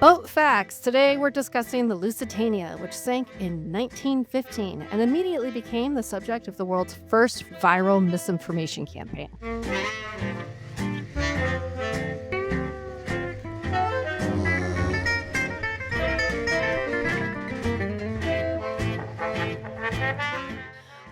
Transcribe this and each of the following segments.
Boat facts. Today we're discussing the Lusitania, which sank in 1915 and immediately became the subject of the world's first viral misinformation campaign.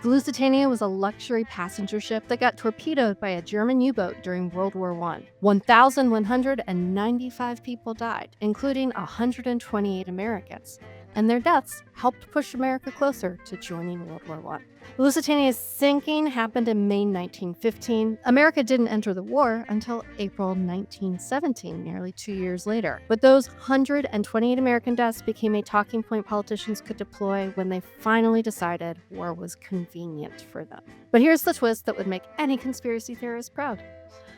The Lusitania was a luxury passenger ship that got torpedoed by a German U-boat during World War I. 1,195 people died, including 128 Americans, and their deaths helped push America closer to joining World War I. The Lusitania's sinking happened in May 1915. America didn't enter the war until April 1917, nearly 2 years later. But those 128 American deaths became a talking point politicians could deploy when they finally decided war was convenient for them. But here's the twist that would make any conspiracy theorist proud.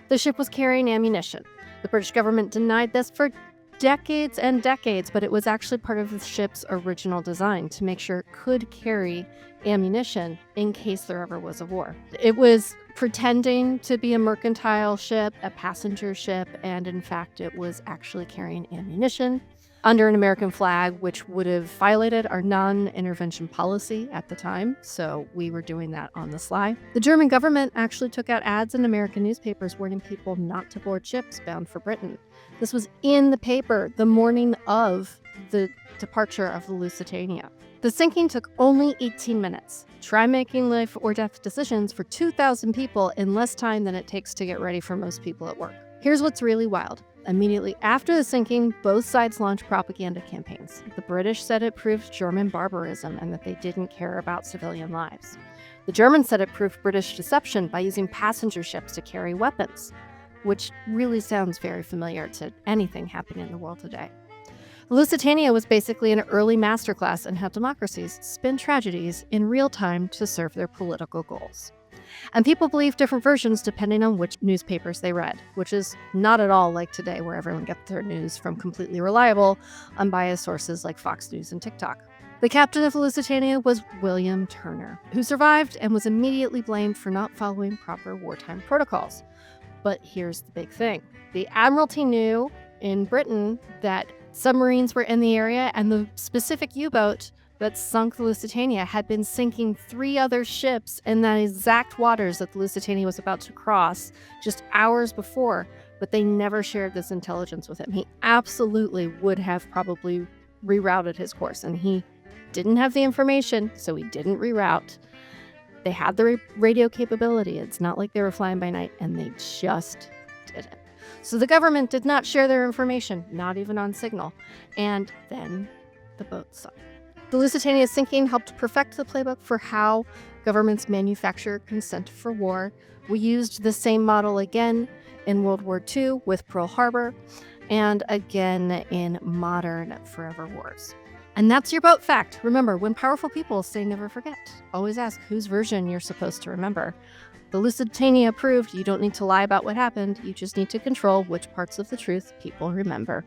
The ship was carrying ammunition. The British government denied this for decades and decades, but it was actually part of the ship's original design to make sure it could carry ammunition in case there ever was a war. It was pretending to be a mercantile ship, a passenger ship, and in fact, it was actually carrying ammunition under an American flag, which would have violated our non-intervention policy at the time, so we were doing that on the sly. The German government actually took out ads in American newspapers warning people not to board ships bound for Britain. This was in the paper the morning of the departure of the Lusitania. The sinking took only 18 minutes. Try making life or death decisions for 2,000 people in less time than it takes to get ready for most people at work. Here's what's really wild. Immediately after the sinking, both sides launched propaganda campaigns. The British said it proved German barbarism and that they didn't care about civilian lives. The Germans said it proved British deception by using passenger ships to carry weapons, which really sounds very familiar to anything happening in the world today. The Lusitania was basically an early masterclass in how democracies spin tragedies in real time to serve their political goals. And people believe different versions depending on which newspapers they read, which is not at all like today where everyone gets their news from completely reliable, unbiased sources like Fox News and TikTok. The captain of the Lusitania was William Turner, who survived and was immediately blamed for not following proper wartime protocols. But here's the big thing. The Admiralty knew in Britain that submarines were in the area, and the specific U-boat that sunk the Lusitania had been sinking 3 other ships in the exact waters that the Lusitania was about to cross just hours before, but they never shared this intelligence with him. He absolutely would have probably rerouted his course, and he didn't have the information, so he didn't reroute. They had the radio capability. It's not like they were flying by night, and they just didn't. So the government did not share their information, not even on signal, and then the boat sunk. The Lusitania's sinking helped perfect the playbook for how governments manufacture consent for war. We used the same model again in World War II with Pearl Harbor, and again in modern forever wars. And that's your boat fact. Remember, when powerful people say never forget, always ask whose version you're supposed to remember. The Lusitania proved you don't need to lie about what happened, you just need to control which parts of the truth people remember.